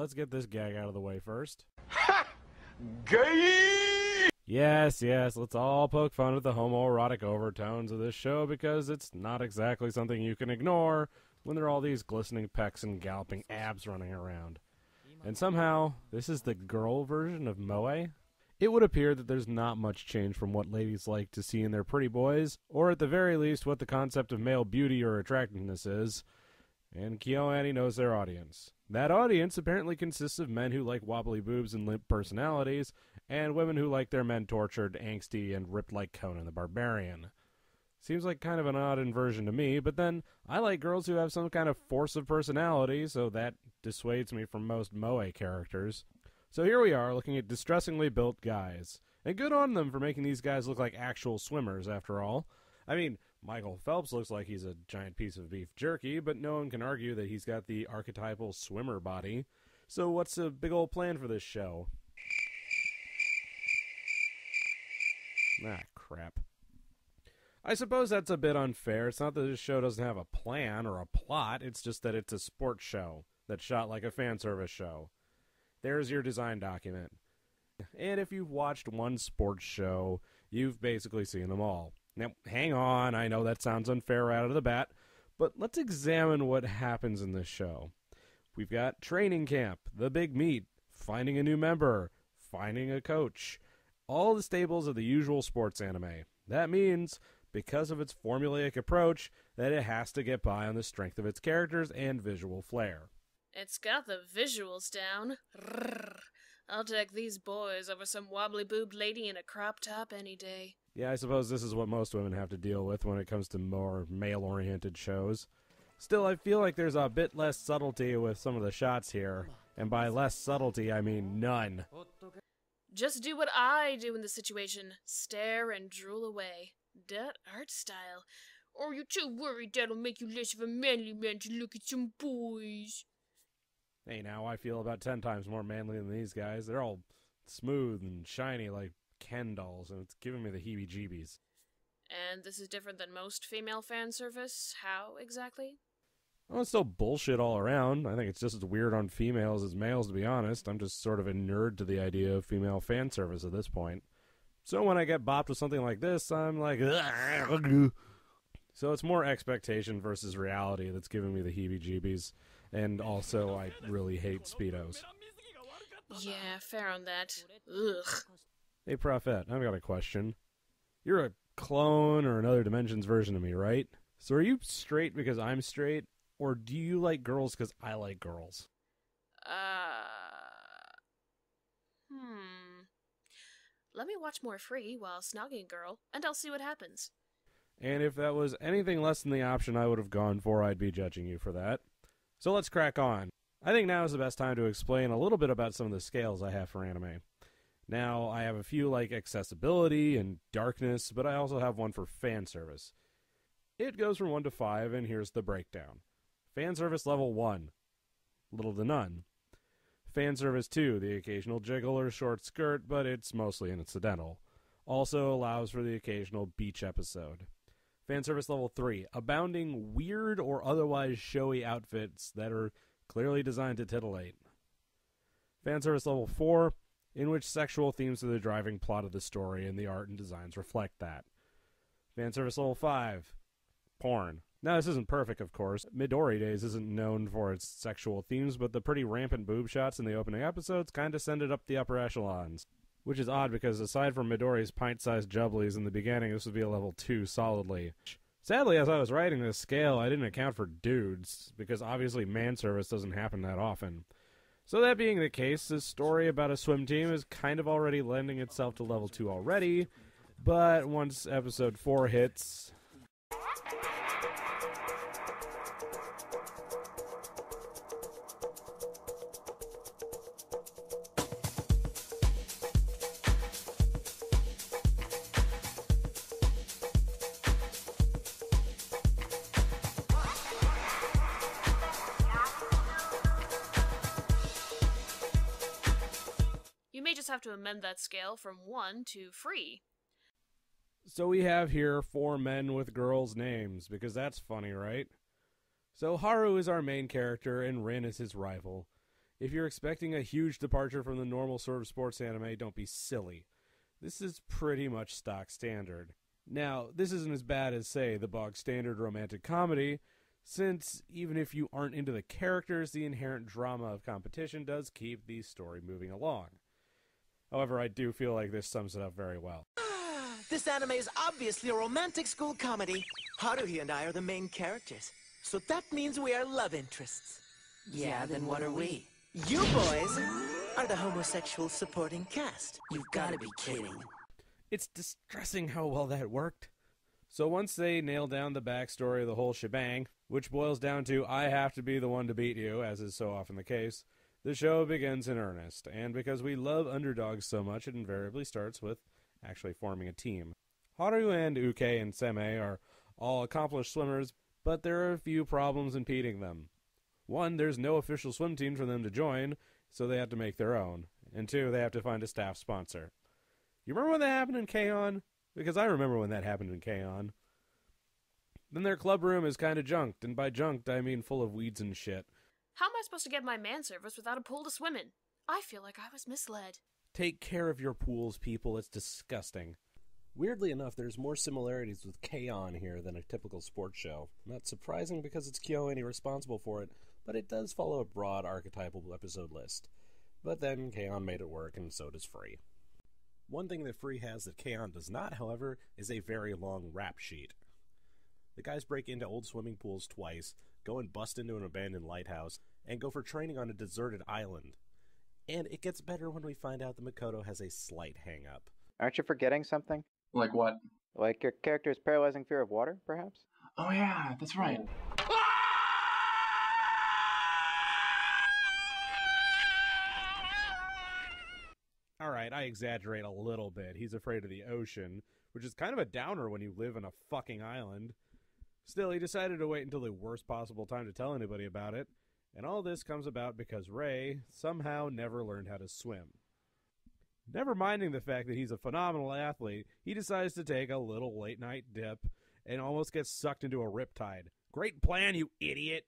let's get this gag out of the way first. Ha! Gay! Yes, let's all poke fun at the homoerotic overtones of this show because it's not exactly something you can ignore when there are all these glistening pecs and galloping abs running around. And somehow, this is the girl version of moe. It would appear that there's not much change from what ladies like to see in their pretty boys, or at the very least what the concept of male beauty or attractiveness is. And KyoAni knows their audience. That audience apparently consists of men who like wobbly boobs and limp personalities, and women who like their men tortured, angsty, and ripped like Conan the Barbarian. Seems like kind of an odd inversion to me, but then I like girls who have some kind of force of personality, so that dissuades me from most moe characters. So here we are, looking at distressingly built guys. And good on them for making these guys look like actual swimmers, after all. I mean, Michael Phelps looks like he's a giant piece of beef jerky, but no one can argue that he's got the archetypal swimmer body. So what's the big old plan for this show? Ah, crap. I suppose that's a bit unfair. It's not that this show doesn't have a plan or a plot, it's just that it's a sports show that's shot like a fan service show. There's your design document. And if you've watched one sports show, you've basically seen them all. Now, hang on, I know that sounds unfair right out of the bat, but let's examine what happens in this show. We've got training camp, the big meet, finding a new member, finding a coach, all the staples of the usual sports anime. That means, because of its formulaic approach, that it has to get by on the strength of its characters and visual flair. It's got the visuals down. Rrrr. I'll take these boys over some wobbly-boobed lady in a crop top any day. Yeah, I suppose this is what most women have to deal with when it comes to more male-oriented shows. Still, I feel like there's a bit less subtlety with some of the shots here. And by less subtlety, I mean none. Just do what I do in this situation. Stare and drool away. That art style. Or you're too worried that'll make you less of a manly man to look at some boys. Hey, now I feel about 10 times more manly than these guys. They're all smooth and shiny like Ken dolls, and it's giving me the heebie-jeebies. And this is different than most female fan service? How exactly? Well, it's still bullshit all around. I think it's just as weird on females as males, to be honest. I'm just sort of a nerd to the idea of female fan service at this point. So when I get bopped with something like this, I'm like, ugh. So it's more expectation versus reality that's giving me the heebie-jeebies. And also, I really hate Speedos. Yeah, fair on that. Ugh. Hey, Prophet, I've got a question. You're a clone or another dimensions version of me, right? So are you straight because I'm straight? Or do you like girls because I like girls? Let me watch more Free while snogging girl, and I'll see what happens. And if that was anything less than the option I would have gone for, I'd be judging you for that. So let's crack on. I think now is the best time to explain a little bit about some of the scales I have for anime. Now, I have a few like accessibility and darkness, but I also have one for fan service. It goes from 1 to 5, and here's the breakdown. Fan service level 1, little to none. Fan service 2, the occasional jiggle or short skirt, but it's mostly incidental. Also allows for the occasional beach episode. Fan service level 3, abounding weird or otherwise showy outfits that are clearly designed to titillate. Fan service level 4, in which sexual themes are the driving plot of the story and the art and designs reflect that. Fan service level 5, porn. Now, this isn't perfect, of course. Midori Days isn't known for its sexual themes, but the pretty rampant boob shots in the opening episodes kind of send it up the upper echelons. Which is odd because aside from Midori's pint-sized jubblies in the beginning, this would be a level 2 solidly. Sadly, as I was writing this scale, I didn't account for dudes, because obviously man service doesn't happen that often. So that being the case, this story about a swim team is kind of already lending itself to level 2 already, but once episode 4 hits... You may just have to amend that scale from 1 to free. So we have here 4 men with girls' names, because that's funny, right? So Haru is our main character, and Rin is his rival. If you're expecting a huge departure from the normal sort of sports anime, don't be silly. This is pretty much stock standard. Now, this isn't as bad as, say, the bog standard romantic comedy, since even if you aren't into the characters, the inherent drama of competition does keep the story moving along. However, I do feel like this sums it up very well. This anime is obviously a romantic school comedy. Haruhi and I are the main characters, so that means we are love interests. Yeah, then what are we? You boys are the homosexual supporting cast. You've gotta be kidding. It's distressing how well that worked. So once they nail down the backstory of the whole shebang, which boils down to I have to be the one to beat you, as is so often the case, the show begins in earnest. And because we love underdogs so much, it invariably starts with actually forming a team. Haru and Uke and Seme are all accomplished swimmers, but there are a few problems impeding them. One, there's no official swim team for them to join, so they have to make their own. And two, they have to find a staff sponsor. You remember when that happened in K-On? Because I remember when that happened in K-On. Then their club room is kind of junked, and by junked I mean full of weeds and shit. How am I supposed to get my man service without a pool to swim in? I feel like I was misled. Take care of your pools, people. It's disgusting. Weirdly enough, there's more similarities with K-On! Here than a typical sports show. Not surprising because it's KyoAni responsible for it, but it does follow a broad archetypal episode list. But then K-On! Made it work, and so does Free. One thing that Free has that K-On! Does not, however, is a very long rap sheet. The guys break into old swimming pools twice, go and bust into an abandoned lighthouse, and go for training on a deserted island. And it gets better when we find out that Makoto has a slight hang-up. Aren't you forgetting something? Like what? Like your character's paralyzing fear of water, perhaps? Oh yeah, that's right. Alright, I exaggerate a little bit. He's afraid of the ocean, which is kind of a downer when you live in a fucking island. Still, he decided to wait until the worst possible time to tell anybody about it, and all this comes about because Ray somehow never learned how to swim. Never minding the fact that he's a phenomenal athlete, he decides to take a little late-night dip and almost gets sucked into a riptide. Great plan, you idiot!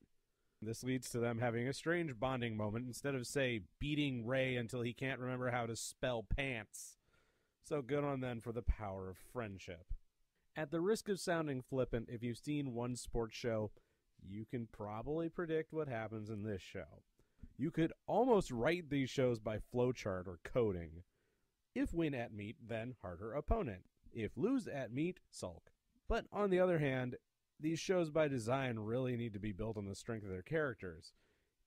This leads to them having a strange bonding moment instead of, say, beating Ray until he can't remember how to spell pants. So good on them for the power of friendship. At the risk of sounding flippant, if you've seen one sports show, you can probably predict what happens in this show. You could almost write these shows by flowchart or coding. If win at meet, then harder opponent. If lose at meet, sulk. But on the other hand, these shows by design really need to be built on the strength of their characters.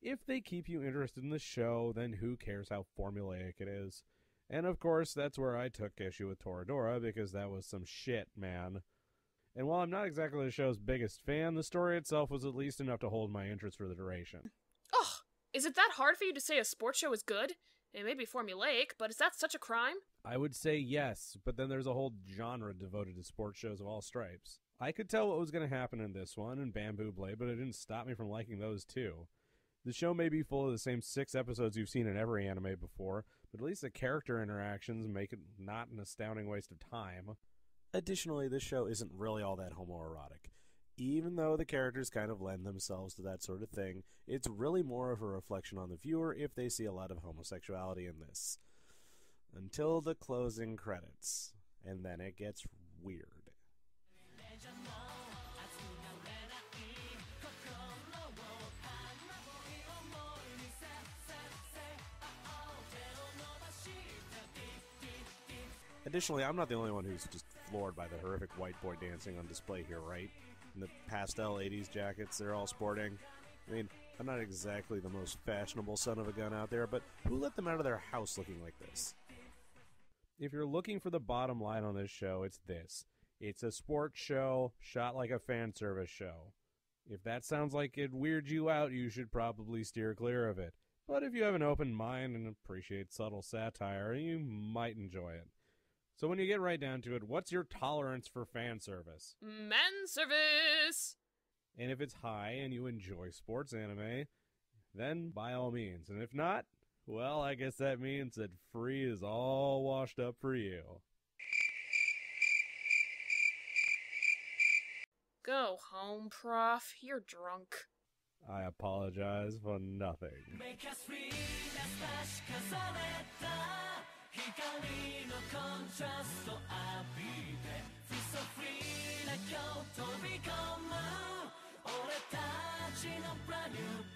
If they keep you interested in the show, then who cares how formulaic it is? And of course, that's where I took issue with Toradora, because that was some shit, man. And while I'm not exactly the show's biggest fan, the story itself was at least enough to hold my interest for the duration. Ugh! Is it that hard for you to say a sports show is good? It may be formulaic, but is that such a crime? I would say yes, but then there's a whole genre devoted to sports shows of all stripes. I could tell what was going to happen in this one and Bamboo Blade, but it didn't stop me from liking those too. The show may be full of the same 6 episodes you've seen in every anime before, but at least the character interactions make it not an astounding waste of time. Additionally, this show isn't really all that homoerotic. Even though the characters kind of lend themselves to that sort of thing, it's really more of a reflection on the viewer if they see a lot of homosexuality in this. Until the closing credits, and then it gets weird. Additionally, I'm not the only one who's just floored by the horrific white boy dancing on display here, right? And the pastel 80s jackets they're all sporting. I mean, I'm not exactly the most fashionable son of a gun out there, but who let them out of their house looking like this? If you're looking for the bottom line on this show, it's this. It's a sports show shot like a fan service show. If that sounds like it weirds you out, you should probably steer clear of it. But if you have an open mind and appreciate subtle satire, you might enjoy it. So when you get right down to it, what's your tolerance for fan service? Man service! And if it's high and you enjoy sports anime, then by all means. And if not, well, I guess that means that Free is all washed up for you. Go home, Prof. You're drunk. I apologize for nothing. Make us free なし重ねた光のコントラスト浴びて Feel so free な今日飛び込む俺たちの brand new